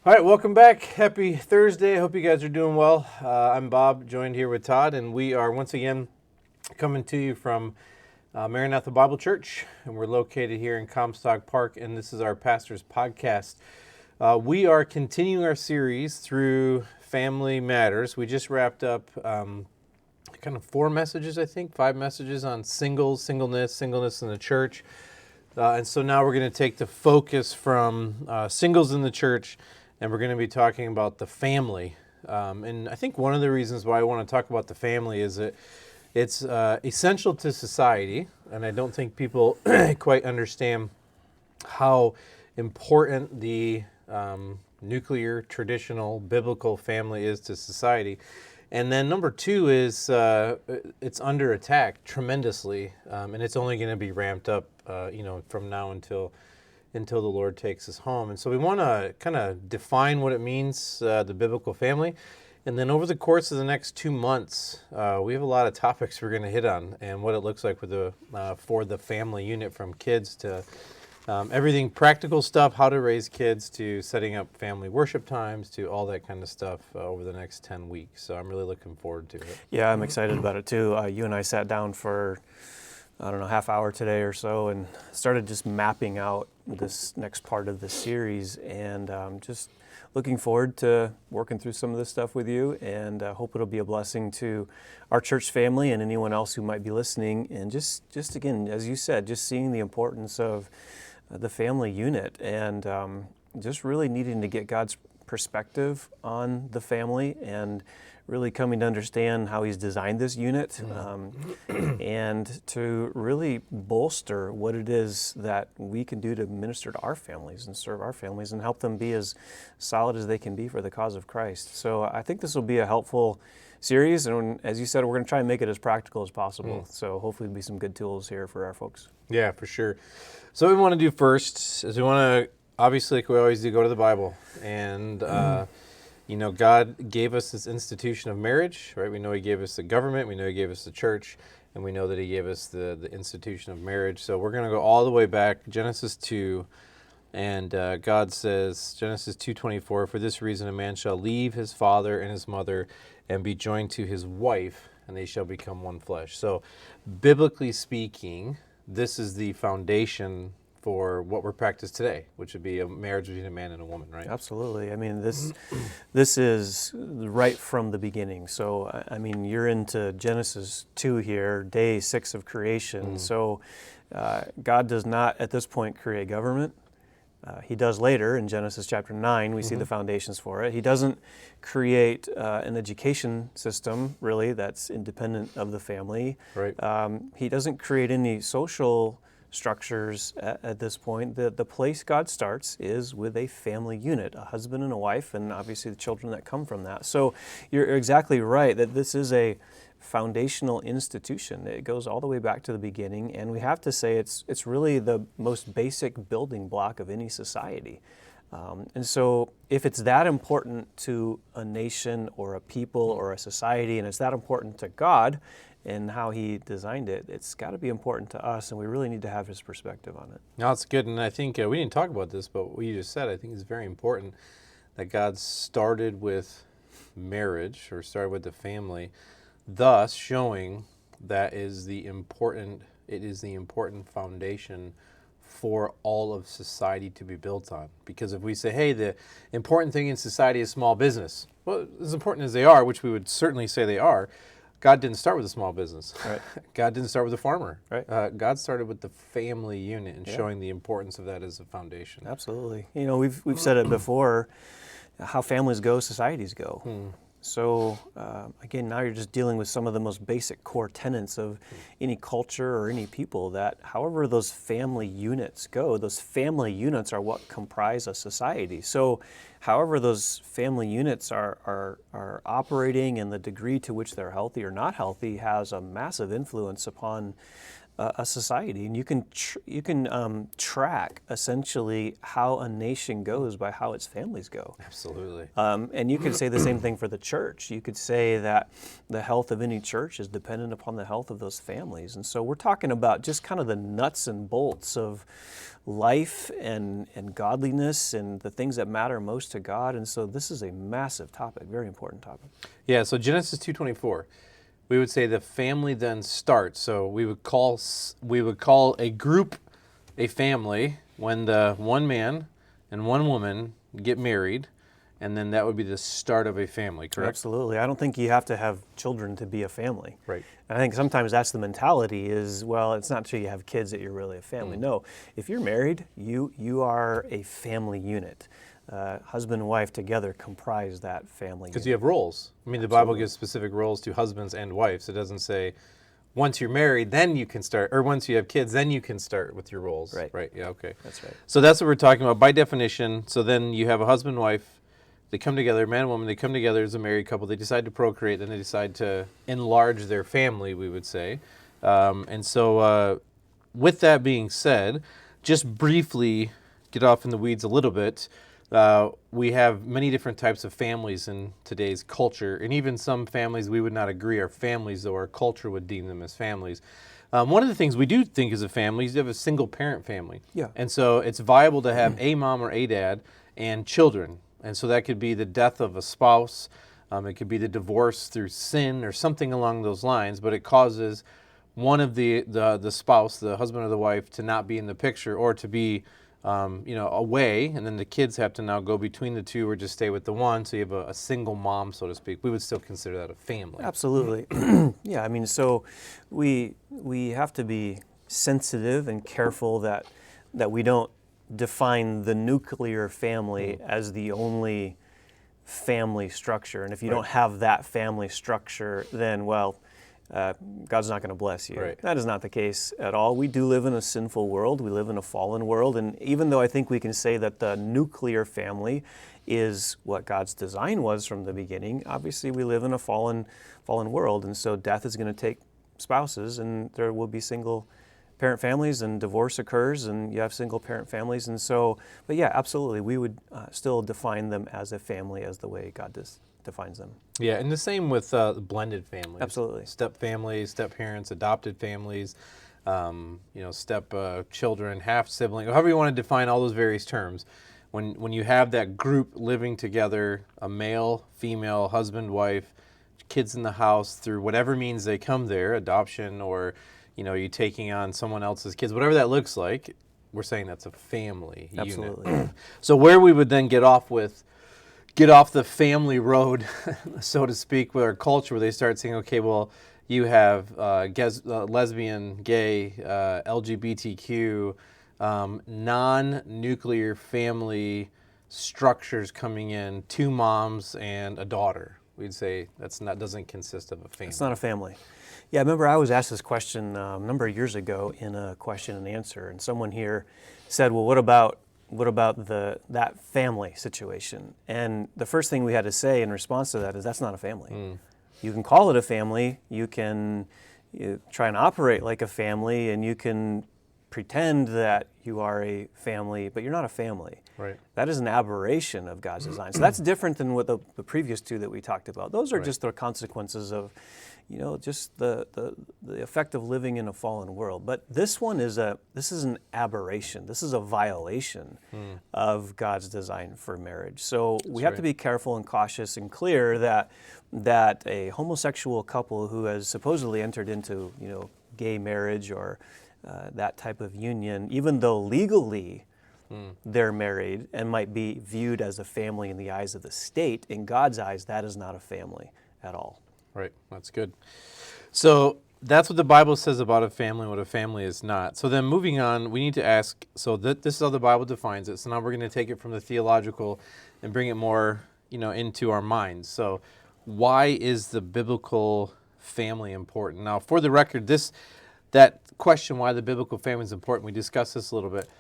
All right, welcome back. Happy Thursday. I hope you guys are doing well. I'm Bob, joined here with Todd, and we are once again coming to you from Maranatha Bible Church, and we're located here in Comstock Park, and this is our pastor's podcast. We are continuing our series through Family Matters. We just wrapped up kind of 4 messages, I think, 5 messages on singleness in the church. And so now we're going to take the focus from singles in the church, and we're going to be talking about the family. And I think one of the reasons why I want to talk about the family is that it's essential to society, and I don't think people quite understand how important the nuclear, traditional, biblical family is to society. And then number 2 is it's under attack tremendously, and it's only going to be ramped up, from now until the Lord takes us home. And so we want to kind of define what it means, the biblical family. And then over the course of the next 2 months, we have a lot of topics we're going to hit on and what it looks like with for the family unit, from kids to everything practical stuff, how to raise kids, to setting up family worship times, to all that kind of stuff over the next 10 weeks. So I'm really looking forward to it. Yeah, I'm excited about it too. You and I sat down for, half hour today or so, and started just mapping out this next part of the series, and just looking forward to working through some of this stuff with you, and hope it'll be a blessing to our church family and anyone else who might be listening. And just again, as you said, just seeing the importance of the family unit, and just really needing to get God's perspective on the family, and really coming to understand how He's designed this unit, and to really bolster what it is that we can do to minister to our families and serve our families and help them be as solid as they can be for the cause of Christ. So I think this will be a helpful series, and as you said, we're going to try and make it as practical as possible. So hopefully there'll be some good tools here for our folks. Yeah, for sure. So what we want to do first is we want to, obviously, like we always do, go to the Bible. And, God gave us this institution of marriage, right? We know He gave us the government. We know He gave us the church. And we know that He gave us the institution of marriage. So we're going to go all the way back, Genesis 2. And God says, Genesis 2:24, "For this reason a man shall leave his father and his mother and be joined to his wife, and they shall become one flesh." So biblically speaking, this is the foundation for what we're practiced today, which would be a marriage between a man and a woman, right? Absolutely. I mean, this is right from the beginning. So, I mean, you're into Genesis 2 here, day 6 of creation. So, God does not, at this point, create government. He does later in Genesis chapter 9. We see the foundations for it. He doesn't create an education system, really, that's independent of the family. Right. He doesn't create any social structures at this point. The place God starts is with a family unit, a husband and a wife, and obviously the children that come from that. So you're exactly right that this is a foundational institution. It goes all the way back to the beginning, and we have to say it's really the most basic building block of any society. And so if it's that important to a nation or a people or a society, and it's that important to God and how He designed it, it's got to be important to us, and we really need to have His perspective on it. No, it's good. And I think we didn't talk about this, but what you just said, I think is very important, that God started with marriage, or started with the family, thus showing that it is the important foundation for all of society to be built on. Because if we say, hey, the important thing in society is small business, well, as important as they are, which we would certainly say they are, God didn't start with a small business. Right. God didn't start with a farmer. Right. God started with the family unit, and showing the importance of that as a foundation. Absolutely. We've said it before, how families go, societies go. So again, now you're just dealing with some of the most basic core tenets of any culture or any people, that however those family units go, those family units are what comprise a society. So however those family units are operating, and the degree to which they're healthy or not healthy has a massive influence upon a society, and you can track essentially how a nation goes by how its families go. Absolutely. And you could say the same thing for the church. You could say that the health of any church is dependent upon the health of those families. And so we're talking about just kind of the nuts and bolts of life and godliness and the things that matter most to God. And so this is a massive topic, very important topic. Yeah, so Genesis 2:24, we would say the family then starts. So we would call a group a family when the one man and one woman get married, and then that would be the start of a family, correct? Absolutely. I don't think you have to have children to be a family. Right. And I think sometimes that's the mentality is, well, it's not until you have kids that you're really a family. No, if you're married, you are a family unit. Husband and wife together comprise that family. Because you have roles. I mean, the Bible gives specific roles to husbands and wives. It doesn't say once you're married, then you can start, or once you have kids, then you can start with your roles. Right. Right. Yeah. Okay. That's right. So that's what we're talking about by definition. So then you have a husband and wife. They come together, man and woman. They come together as a married couple. They decide to procreate. Then they decide to enlarge their family, we would say. And so with that being said, just briefly get off in the weeds a little bit. We have many different types of families in today's culture, and even some families we would not agree are families, though our culture would deem them as families. One of the things we do think is a family is you have a single parent family. Yeah. And so it's viable to have a mom or a dad and children. And so that could be the death of a spouse. It could be the divorce through sin or something along those lines, but it causes one of the spouse, the husband or the wife, to not be in the picture or to be away, and then the kids have to now go between the two or just stay with the one, so you have a single mom, so to speak. We would still consider that a family. Absolutely. Yeah, I mean, so we have to be sensitive and careful that we don't define the nuclear family as the only family structure. And if you don't have that family structure, then, well, God's not going to bless you. Right. That is not the case at all. We do live in a sinful world. We live in a fallen world. And even though I think we can say that the nuclear family is what God's design was from the beginning, obviously we live in a fallen world. And so death is going to take spouses, and there will be single parent families, and divorce occurs, and you have single parent families. And so, but yeah, absolutely, we would still define them as a family as the way God defines them. Yeah, and the same with blended families. Absolutely. Step families, step parents, adopted families, step children, half sibling, however you want to define all those various terms. When you have that group living together, a male, female, husband, wife, kids in the house through whatever means they come there, adoption or you taking on someone else's kids, whatever that looks like, we're saying that's a family Absolutely. unit. So where we would then get off the family road, so to speak, with our culture, where they start saying, okay, well, you have lesbian, gay, LGBTQ, non-nuclear family structures coming in, 2 moms and a daughter. We'd say doesn't consist of a family. It's not a family. Yeah, I remember I was asked this question a number of years ago in a question and answer, and someone here said, well, what about that family situation? And the first thing we had to say in response to that is that's not a family. You can call it a family, you can try and operate like a family, and you can pretend that you are a family, but you're not a family. Right. That is an aberration of God's design. So that's different than what the previous two that we talked about. Those are just the consequences of just the effect of living in a fallen world. But this one is an aberration. This is a violation of God's design for marriage. So we have to be careful and cautious and clear that a homosexual couple who has supposedly entered into gay marriage or that type of union, even though legally they're married and might be viewed as a family in the eyes of the state, in God's eyes, that is not a family at all. Right, that's good. So that's what the Bible says about a family and what a family is not. So then moving on, we need to ask, so this is how the Bible defines it. So now we're going to take it from the theological and bring it more, into our minds. So why is the biblical family important? Now, for the record, that question, why the biblical family is important, we discussed this a little bit.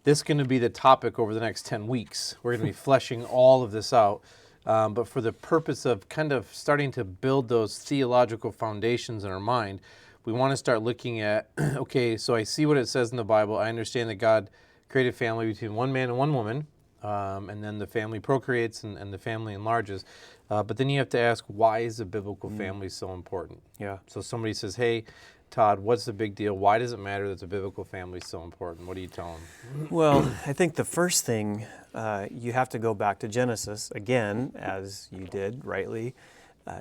This is going to be the topic over the next 10 weeks. We're going to be fleshing all of this out. But for the purpose of kind of starting to build those theological foundations in our mind, we want to start looking at, okay, so I see what it says in the Bible. I understand that God created family between one man and one woman, and then the family procreates and the family enlarges. But then you have to ask, why is a biblical family so important? Yeah. So somebody says, hey, Todd, what's the big deal? Why does it matter that the biblical family is so important? What do you tell them? Well, I think the first thing, you have to go back to Genesis, again, as you did rightly.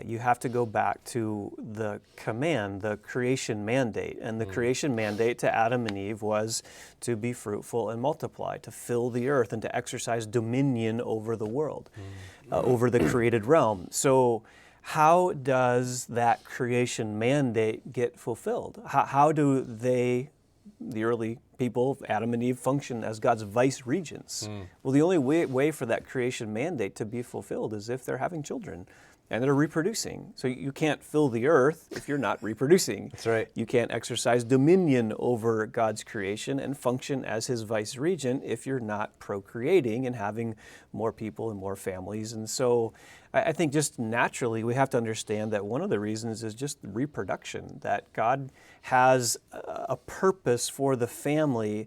You have to go back to the command, the creation mandate. And the creation mandate to Adam and Eve was to be fruitful and multiply, to fill the earth and to exercise dominion over the world, over the created realm. So how does that creation mandate get fulfilled? How do they, the early people, Adam and Eve, function as God's vice regents? Well, the only way for that creation mandate to be fulfilled is if they're having children and they're reproducing. So you can't fill the earth if you're not reproducing. That's right. You can't exercise dominion over God's creation and function as his vice regent if you're not procreating and having more people and more families. And so I think just naturally we have to understand that one of the reasons is just reproduction, that God has a purpose for the family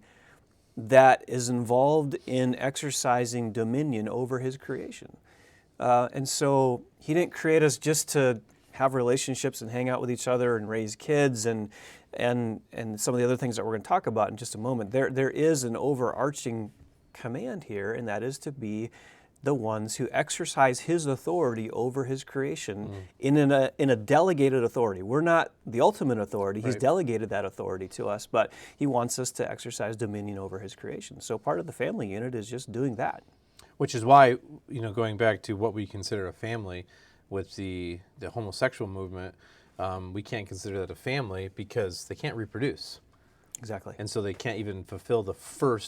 that is involved in exercising dominion over his creation. And so he didn't create us just to have relationships and hang out with each other and raise kids and some of the other things that we're going to talk about in just a moment. There is an overarching command here, and that is to be the ones who exercise his authority over his creation in a delegated authority. We're not the ultimate authority. He's delegated that authority to us, but he wants us to exercise dominion over his creation. So part of the family unit is just doing that. Which is why, going back to what we consider a family with the homosexual movement, we can't consider that a family because they can't reproduce. Exactly. And so they can't even fulfill the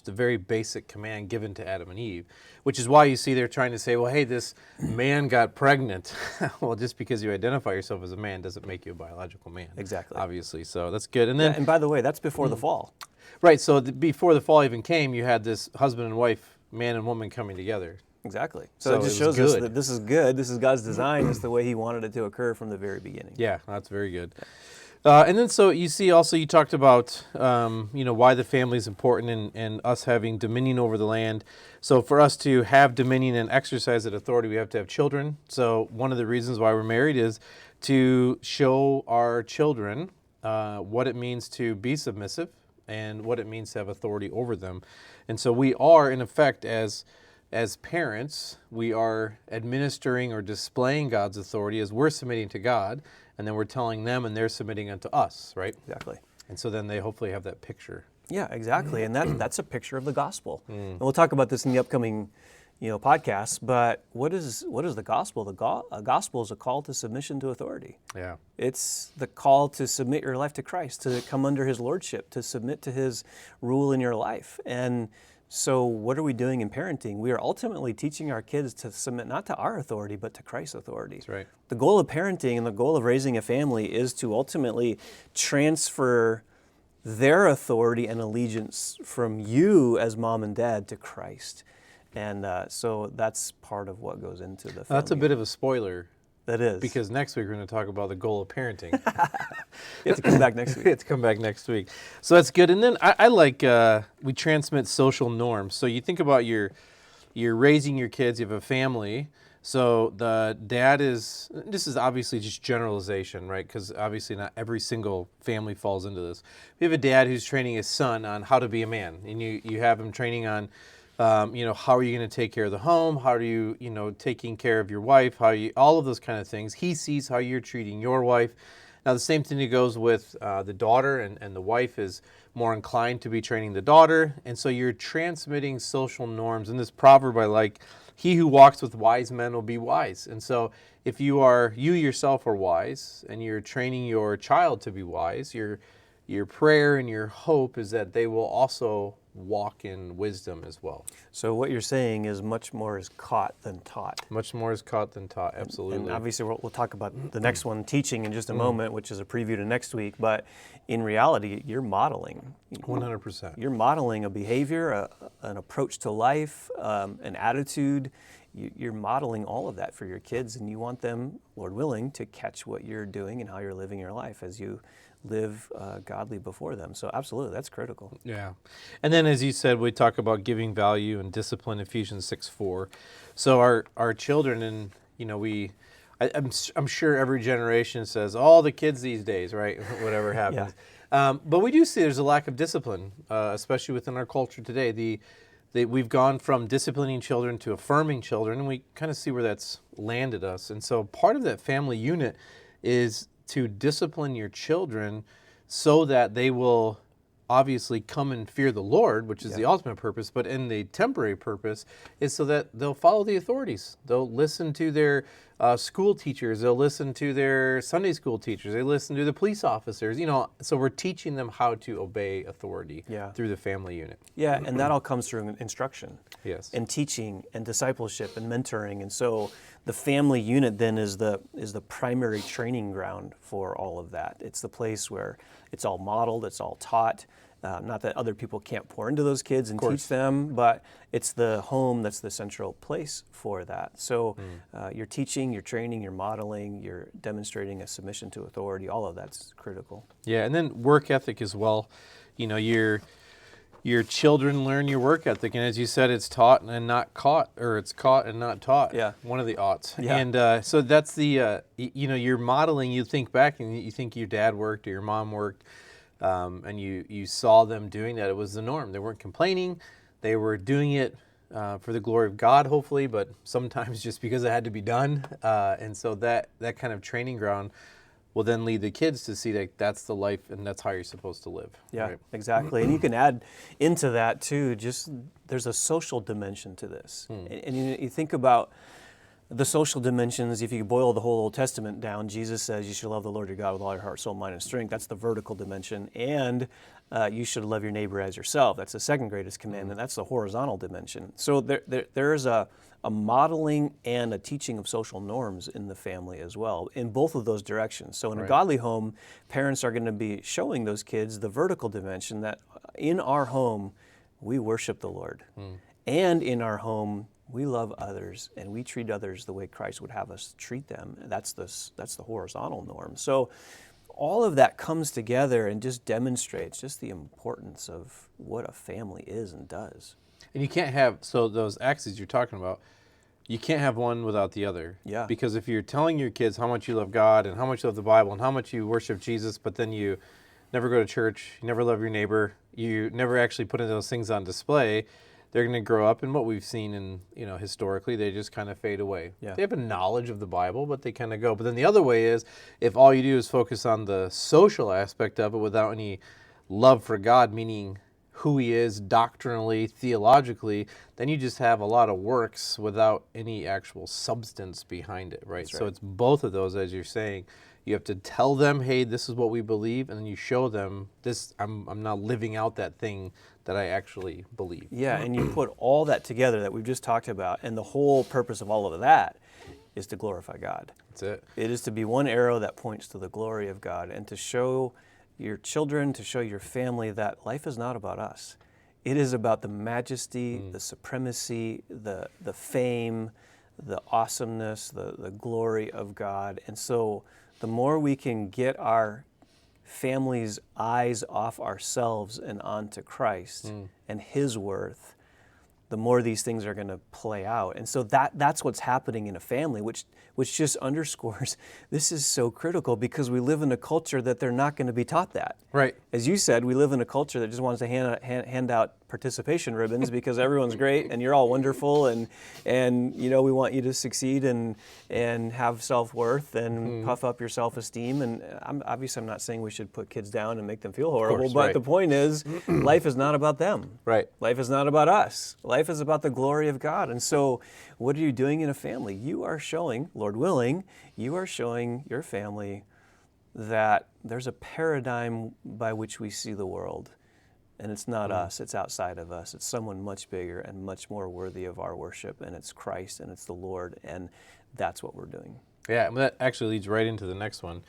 very basic command given to Adam and Eve, which is why you see they're trying to say, well, hey, this man got pregnant. Well, just because you identify yourself as a man doesn't make you a biological man. Exactly. Obviously. So that's good. And then, and by the way, that's before the fall. Right. So before the fall even came, you had this husband and wife, man and woman coming together. Exactly. So it just shows us that this is good. This is God's design. It's the way he wanted it to occur from the very beginning. Yeah, that's very good. And then so you see also you talked about, why the family is important and us having dominion over the land. So for us to have dominion and exercise that authority, we have to have children. So one of the reasons why we're married is to show our children what it means to be submissive and what it means to have authority over them. And so we are, in effect, as parents, we are administering or displaying God's authority as we're submitting to God, and then we're telling them and they're submitting unto us, right? Exactly. And so then they hopefully have that picture. Yeah, exactly. And that's a picture of the gospel. And we'll talk about this in the upcoming podcasts, but what is the gospel? The gospel is a call to submission to authority. Yeah. It's the call to submit your life to Christ, to come under his lordship, to submit to his rule in your life. And so what are we doing in parenting? We are ultimately teaching our kids to submit not to our authority, but to Christ's authority. That's right. The goal of parenting and the goal of raising a family is to ultimately transfer their authority and allegiance from you as mom and dad to Christ. And so that's part of what goes into the family. That's a bit of a spoiler. That is. Because next week we're going to talk about the goal of parenting. You have to come back next week. You have to come back next week. So that's good. And then I like, we transmit social norms. So you think about you're raising your kids, you have a family. So the dad this is obviously just generalization, right? Because obviously not every single family falls into this. We have a dad who's training his son on how to be a man. And you have him training on how are you going to take care of the home? How are you, taking care of your wife? All of those kind of things. He sees how you're treating your wife. Now, the same thing that goes with the daughter, and the wife is more inclined to be training the daughter. And so you're transmitting social norms. And this proverb I like, he who walks with wise men will be wise. And so if you yourself are wise and you're training your child to be wise, your prayer and your hope is that they will also walk in wisdom as well. So what you're saying is much more is caught than taught. Much more is caught than taught, absolutely. And obviously we'll talk about the next one, teaching, in just a moment, which is a preview to next week. But in reality, you're modeling. 100%. You're modeling a behavior, an approach to life, an attitude. You're modeling all of that for your kids, and you want them, Lord willing, to catch what you're doing and how you're living your life as you live godly before them. So absolutely, that's critical. Yeah. And then, as you said, we talk about giving value and discipline, Ephesians 6:4. So our children, and I'm sure every generation says, all the kids these days, right? Whatever happens. But we do see there's a lack of discipline, especially within our culture today. We've gone from disciplining children to affirming children, and we kind of see where that's landed us. And so part of that family unit is to discipline your children so that they will obviously come and fear the Lord, which is the ultimate purpose, but in the temporary purpose is so that they'll follow the authorities. They'll listen to their school teachers. They'll listen to their Sunday school teachers. They listen to the police officers. So we're teaching them how to obey authority through the family unit. Yeah, and that all comes through instruction. Yes. And teaching and discipleship and mentoring. And so the family unit then is the primary training ground for all of that. It's the place where it's all modeled, it's all taught. Not that other people can't pour into those kids and teach them, but it's the home that's the central place for that. So you're teaching, you're training, you're modeling, you're demonstrating a submission to authority. All of that's critical. Yeah, and then work ethic as well. Your children learn your work ethic, and as you said, it's taught and not caught, or it's caught and not taught. Yeah. One of the oughts. Yeah. And so that's you're modeling. You think back and you think your dad worked or your mom worked. And you saw them doing that. It was the norm. They weren't complaining. They were doing it for the glory of God, hopefully, but sometimes just because it had to be done. And so that kind of training ground will then lead the kids to see that that's the life and that's how you're supposed to live. Yeah, right? exactly. And you can add into that too, just there's a social dimension to this. And you think about the social dimensions. If you boil the whole Old Testament down, Jesus says you should love the Lord your God with all your heart, soul, mind, and strength. That's the vertical dimension. And you should love your neighbor as yourself. That's the second greatest commandment. That's the horizontal dimension. So there is a modeling and a teaching of social norms in the family as well, in both of those directions. So in a godly home, parents are going to be showing those kids the vertical dimension that in our home, we worship the Lord. And in our home, we love others and we treat others the way Christ would have us treat them. That's the horizontal norm. So all of that comes together and just demonstrates just the importance of what a family is and does. And you can't have, so those axes you're talking about, you can't have one without the other. Yeah. Because if you're telling your kids how much you love God and how much you love the Bible and how much you worship Jesus, but then you never go to church, you never love your neighbor, you never actually put those things on display, they're going to grow up, and what we've seen in, historically, they just kind of fade away. Yeah. They have a knowledge of the Bible, but they kind of go. But then the other way is, if all you do is focus on the social aspect of it without any love for God, meaning who He is doctrinally, theologically, then you just have a lot of works without any actual substance behind it, right? So it's both of those, as you're saying. You have to tell them, hey, this is what we believe, and then you show them this. I'm not living out that thing that I actually believe. Yeah, and you put all that together that we've just talked about, and the whole purpose of all of that is to glorify God. That's it. It is to be one arrow that points to the glory of God, and to show your children, to show your family that life is not about us. It is about the majesty, the supremacy, the fame, the awesomeness, the glory of God. And so the more we can get our families' eyes off ourselves and onto Christ and His worth, the more these things are going to play out. And so that's what's happening in a family, which just underscores this is so critical, because we live in a culture that they're not going to be taught that. Right. As you said, we live in a culture that just wants to hand out participation ribbons because everyone's great and you're all wonderful, and we want you to succeed and have self-worth and puff up your self-esteem. And I'm not saying we should put kids down and make them feel horrible, but the point is, life is not about them. Right. Life is not about us. Life is about the glory of God. And so what are you doing in a family? You are showing, Lord willing, you are showing your family that there's a paradigm by which we see the world. And it's not us, it's outside of us. It's someone much bigger and much more worthy of our worship, and it's Christ and it's the Lord, and that's what we're doing. Yeah, and that actually leads right into the next one.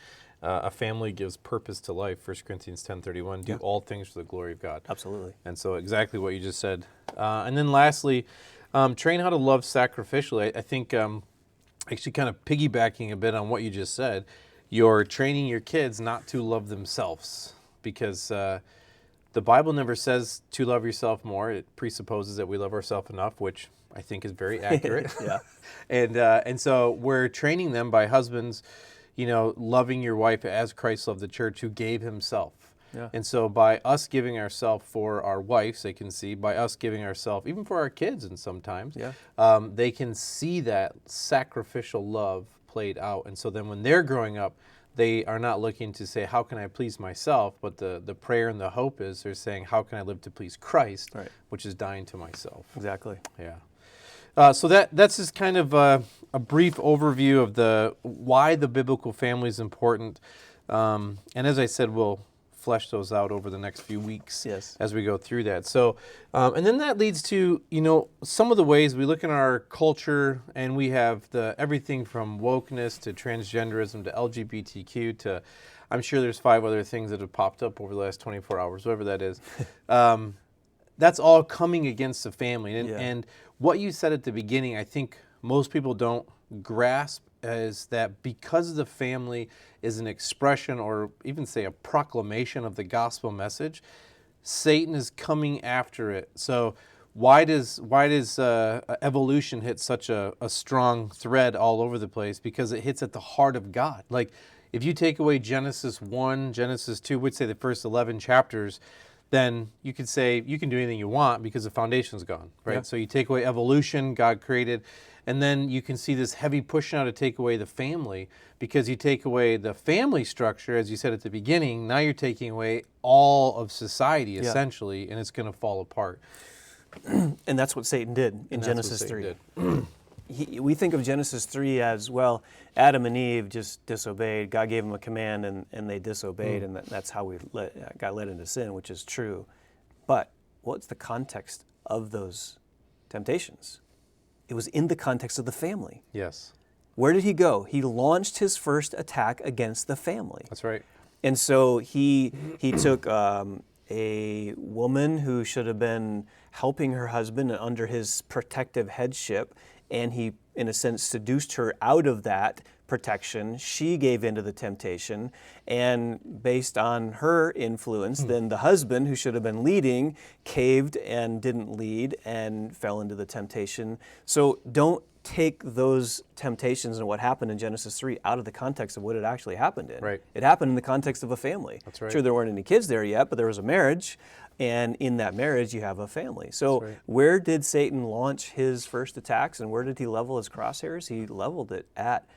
A family gives purpose to life, 1 Corinthians 10:31, do all things for the glory of God. Absolutely. And so exactly what you just said. And then lastly, train how to love sacrificially. I think actually kind of piggybacking a bit on what you just said, you're training your kids not to love themselves, because the Bible never says to love yourself more. It presupposes that we love ourselves enough, which I think is very accurate. Yeah. And so we're training them by husbands, loving your wife as Christ loved the church, who gave himself. Yeah. And so by us giving ourselves for our wives, they can see, by us giving ourselves, even for our kids, and sometimes, they can see that sacrificial love played out. And so then when they're growing up, they are not looking to say, how can I please myself? But the prayer and the hope is they're saying, how can I live to please Christ, Right. which is dying to myself. Exactly. Yeah. So that's just kind of a brief overview of why the biblical family is important. And as I said, we'll flesh those out over the next few weeks as we go through that. So, and then that leads to, some of the ways we look in our culture, and we have everything from wokeness to transgenderism to LGBTQ to, I'm sure there's 5 other things that have popped up over the last 24 hours, whatever that is. That's all coming against the family. And what you said at the beginning, I think most people don't grasp, is that because the family is an expression, or even say a proclamation of the gospel message, Satan is coming after it. So why does evolution hit such a strong thread all over the place? Because it hits at the heart of God. Like, if you take away Genesis 1, Genesis 2, we'd say the first 11 chapters, then you could say you can do anything you want because the foundation's gone, right? Yeah. So you take away evolution, God created, and then you can see this heavy push now to take away the family, because you take away the family structure, as you said at the beginning, now you're taking away all of society, essentially, and it's going to fall apart. And that's what Satan did in Genesis 3. We think of Genesis 3 as, well, Adam and Eve just disobeyed. God gave them a command, and they disobeyed, and that's how we got led into sin, which is true. But what's the context of those temptations? It was in the context of the family. Yes. Where did he go? He launched his first attack against the family. That's right. And so he took a woman who should have been helping her husband under his protective headship, and he, in a sense, seduced her out of that protection. She gave into the temptation, and based on her influence, then the husband, who should have been leading, caved and didn't lead and fell into the temptation. So don't take those temptations and what happened in Genesis 3 out of the context of what it actually happened in. Right. It happened in the context of a family. That's right. Sure, there weren't any kids there yet, but there was a marriage, and in that marriage you have a family. So where did Satan launch his first attacks, and where did he level his crosshairs? He leveled it at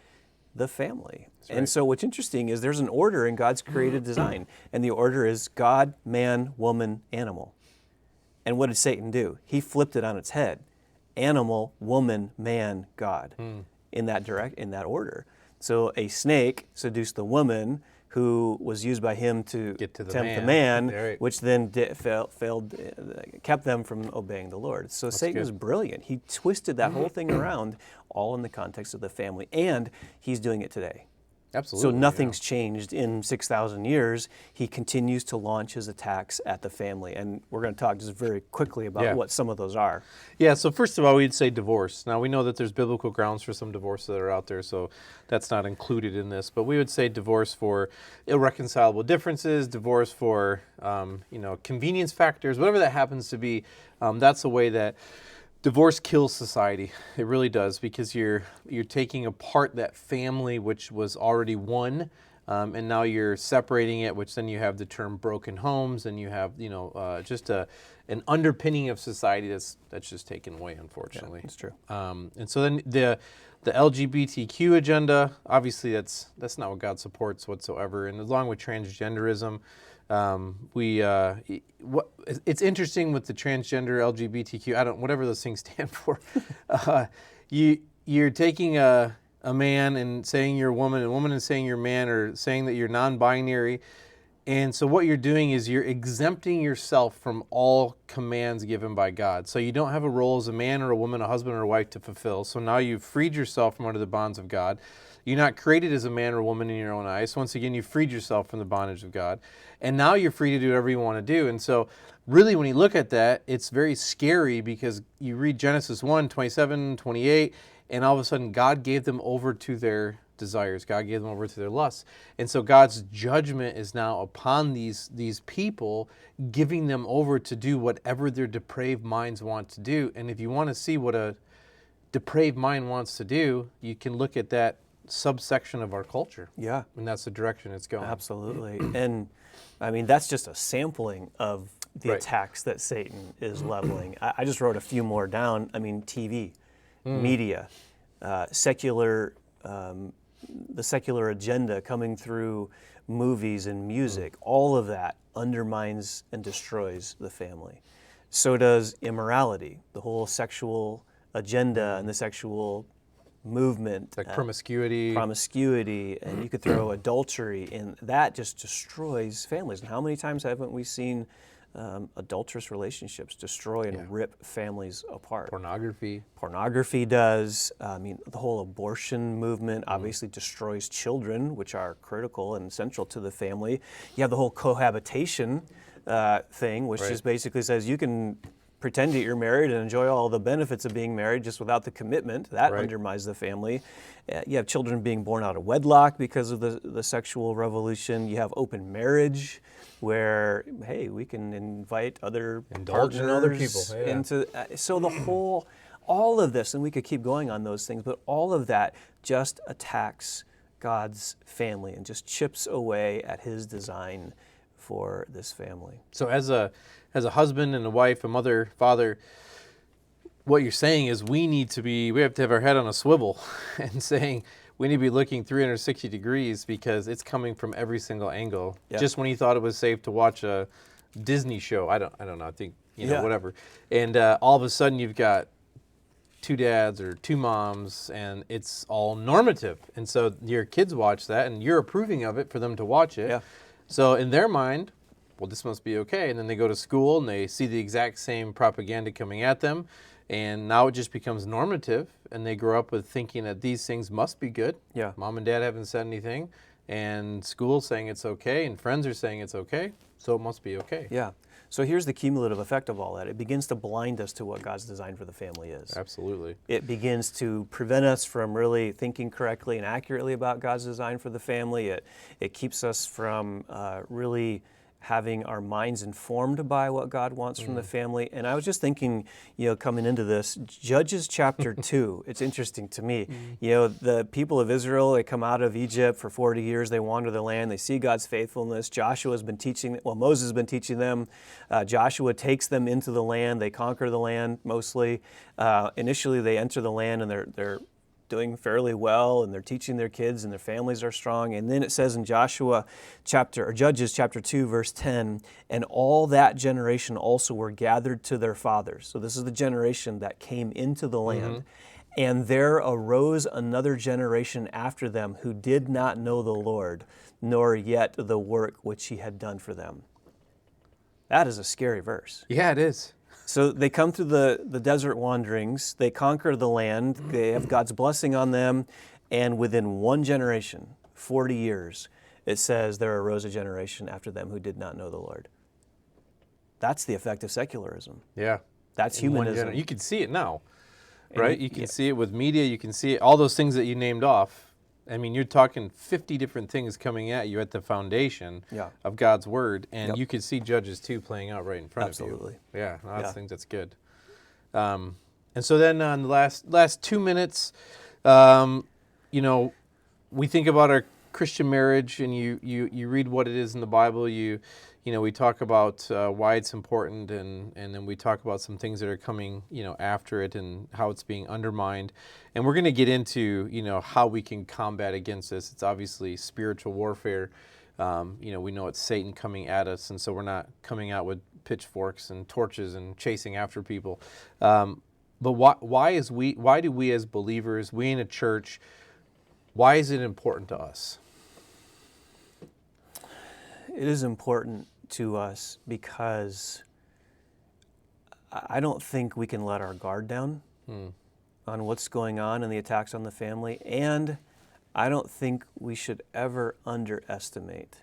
the family. And so what's interesting is there's an order in God's created design, and the order is God, man, woman, animal. And what did Satan do? He flipped it on its head. Animal, woman, man, God, in that order. So a snake seduced the woman, who was used by him to tempt the man, which then kept them from obeying the Lord. So Satan is brilliant. He twisted that whole thing around, all in the context of the family, and he's doing it today. Absolutely. So nothing's changed in 6,000 years. He continues to launch his attacks at the family. And we're going to talk just very quickly about what some of those are. Yeah, so first of all, we'd say divorce. Now, we know that there's biblical grounds for some divorces that are out there, so that's not included in this. But we would say divorce for irreconcilable differences, divorce for convenience factors, whatever that happens to be. That's a way that divorce kills society. It really does, because you're taking apart that family which was already one, and now you're separating it, which then you have the term broken homes, and you have just an underpinning of society that's just taken away, unfortunately. Yeah, that's true. And so then the LGBTQ agenda, obviously that's not what God supports whatsoever, and along with transgenderism. It's interesting with the transgender LGBTQ, whatever those things stand for. You're taking a man and saying you're a woman, and a woman and saying you're a man, or saying that you're non-binary. And so what you're doing is you're exempting yourself from all commands given by God. So you don't have a role as a man or a woman, a husband or a wife to fulfill. So now you've freed yourself from under the bonds of God. You're not created as a man or woman in your own eyes. So once again, you freed yourself from the bondage of God. And now you're free to do whatever you want to do. And so really, when you look at that, it's very scary, because you read Genesis 1, 27, 28, and all of a sudden God gave them over to their desires. God gave them over to their lusts. And so God's judgment is now upon these people, giving them over to do whatever their depraved minds want to do. And if you want to see what a depraved mind wants to do, you can look at that subsection of our culture. Yeah. And that's the direction it's going. Absolutely. And I mean, that's just a sampling of the Right. attacks that Satan is leveling. I just wrote a few more down. I mean, TV, media, secular, the secular agenda coming through movies and music, all of that undermines and destroys the family. So does immorality, the whole sexual agenda and the sexual movement. Like promiscuity. And you could throw adultery in. That just destroys families. And how many times haven't we seen adulterous relationships destroy and rip families apart? Pornography does. I mean, the whole abortion movement obviously destroys children, which are critical and central to the family. You have the whole cohabitation thing, which just basically says you can pretend that you're married and enjoy all the benefits of being married just without the commitment. That undermines the family. You have children being born out of wedlock because of the sexual revolution. You have open marriage, where, hey, we can invite other partners and other people into. So the whole, all of this, and we could keep going on those things, but all of that just attacks God's family and just chips away at His design for this family. So as a husband and a wife, a mother, father, what you're saying is we have to have our head on a swivel and saying we need to be looking 360 degrees because it's coming from every single angle. Yeah. Just when you thought it was safe to watch a Disney show, I don't know, I think, whatever. And all of a sudden you've got two dads or two moms and it's all normative. And so your kids watch that and you're approving of it for them to watch it. Yeah. So in their mind, well, this must be okay. And then they go to school and they see the exact same propaganda coming at them. And now it just becomes normative. And they grow up with thinking that these things must be good. Yeah. Mom and dad haven't said anything. And school's saying it's okay. And friends are saying it's okay. So it must be okay. Yeah. So here's the cumulative effect of all that. It begins to blind us to what God's design for the family is. Absolutely. It begins to prevent us from really thinking correctly and accurately about God's design for the family. It keeps us from really having our minds informed by what God wants from the family. And I was just thinking, coming into this, Judges chapter 2, it's interesting to me. The people of Israel, they come out of Egypt for 40 years, they wander the land, they see God's faithfulness. Moses has been teaching them. Joshua takes them into the land, they conquer the land mostly. Initially they enter the land and they're doing fairly well, and they're teaching their kids, and their families are strong. And then it says in Judges chapter 2, verse 10, and all that generation also were gathered to their fathers. So this is the generation that came into the land. And there arose another generation after them who did not know the Lord, nor yet the work which He had done for them. That is a scary verse. Yeah, it is. So they come through the desert wanderings, they conquer the land, they have God's blessing on them, and within one generation, 40 years, it says there arose a generation after them who did not know the Lord. That's the effect of secularism. Yeah. That's humanism. You can see it now, right? You can see it with media, you can see it, all those things that you named off. I mean, you're talking 50 different things coming at you at the foundation of God's Word, and you could see Judges 2 playing out right in front of you. Absolutely. Yeah, that's good. And so then on the last 2 minutes, we think about our Christian marriage, and you read what it is in the Bible. We talk about why it's important, and then we talk about some things that are coming, after it and how it's being undermined. And we're going to get into, how we can combat against this. It's obviously spiritual warfare. We know it's Satan coming at us, and so we're not coming out with pitchforks and torches and chasing after people. But why do we as believers, we in a church, why is it important to us? It is important to us because I don't think we can let our guard down on what's going on and the attacks on the family, and I don't think we should ever underestimate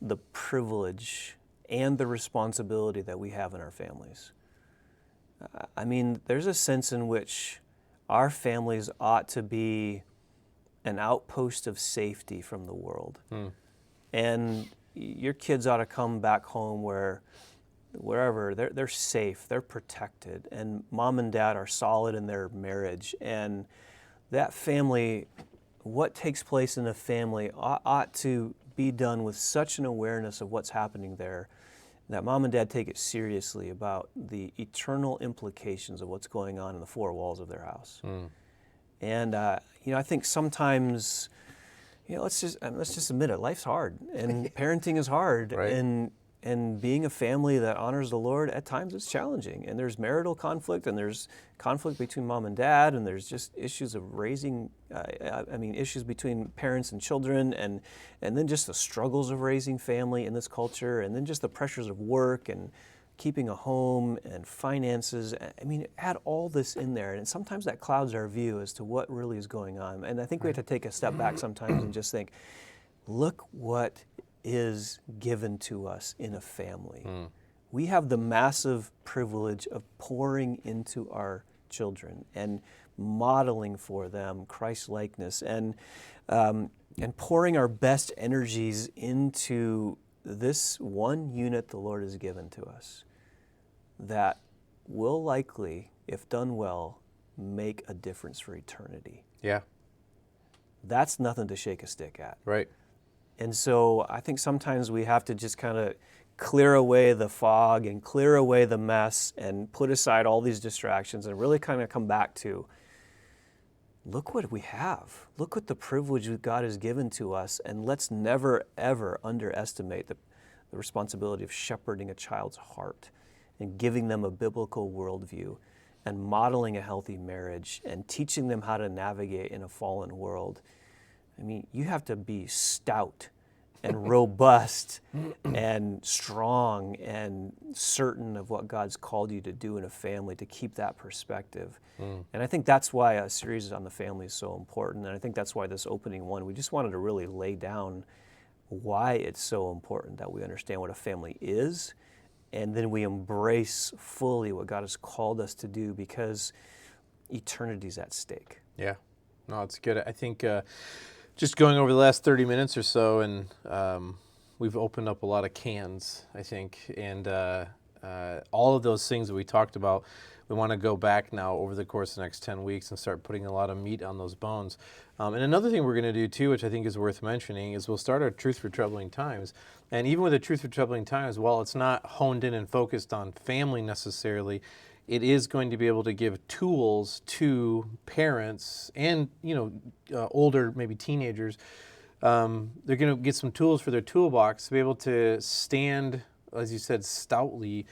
the privilege and the responsibility that we have in our families. I mean, there's a sense in which our families ought to be an outpost of safety from the world. Hmm. And your kids ought to come back home wherever they're safe, they're protected, and mom and dad are solid in their marriage. And that family, what takes place in a family ought to be done with such an awareness of what's happening there that mom and dad take it seriously about the eternal implications of what's going on in the four walls of their house. And I think sometimes, let's just admit it. Life's hard, and parenting is hard, Right. and being a family that honors the Lord at times is challenging. And there's marital conflict, and there's conflict between mom and dad, and there's just issues of raising. Issues between parents and children, and then just the struggles of raising family in this culture, and then just the pressures of work and keeping a home and finances. Add all this in there, and sometimes that clouds our view as to what really is going on. And I think we have to take a step back sometimes and just think, look what is given to us in a family. We have the massive privilege of pouring into our children and modeling for them Christ-likeness, and pouring our best energies into this one unit the Lord has given to us that will likely, if done well, make a difference for eternity. Yeah. That's nothing to shake a stick at. Right. And so I think sometimes we have to just kind of clear away the fog and clear away the mess and put aside all these distractions and really kind of come back to, look what we have. Look what the privilege that God has given to us, and let's never, ever underestimate the responsibility of shepherding a child's heart and giving them a biblical worldview and modeling a healthy marriage and teaching them how to navigate in a fallen world. You have to be stout and robust and strong and certain of what God's called you to do in a family to keep that perspective. And I think that's why a series on the family is so important. And I think that's why this opening one, we just wanted to really lay down why it's so important that we understand what a family is, and then we embrace fully what God has called us to do, because eternity's at stake. Yeah. No, it's good. I think just going over the last 30 minutes or so, and we've opened up a lot of cans, I think, and all of those things that we talked about, we want to go back now over the course of the next 10 weeks and start putting a lot of meat on those bones. And another thing we're going to do too, which I think is worth mentioning, is we'll start our Truth for Troubling Times. And even with the Truth for Troubling Times, while it's not honed in and focused on family necessarily, it is going to be able to give tools to parents and older, maybe teenagers. They're going to get some tools for their toolbox to be able to stand, as you said, stoutly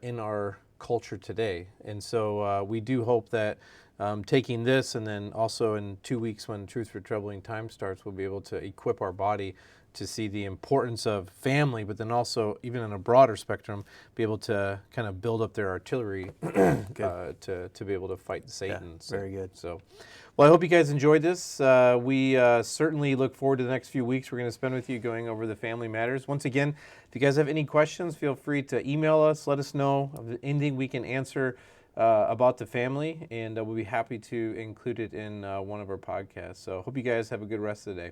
in our culture today. And so we do hope that taking this, and then also in 2 weeks when Truth for Troubling Times starts, we'll be able to equip our body to see the importance of family, but then also, even in a broader spectrum, be able to kind of build up their artillery to be able to fight Satan. Yeah, very good. So, well, I hope you guys enjoyed this. We certainly look forward to the next few weeks we're going to spend with you going over the family matters. Once again, if you guys have any questions, feel free to email us. Let us know of anything we can answer about the family, and we'll be happy to include it in one of our podcasts. So hope you guys have a good rest of the day.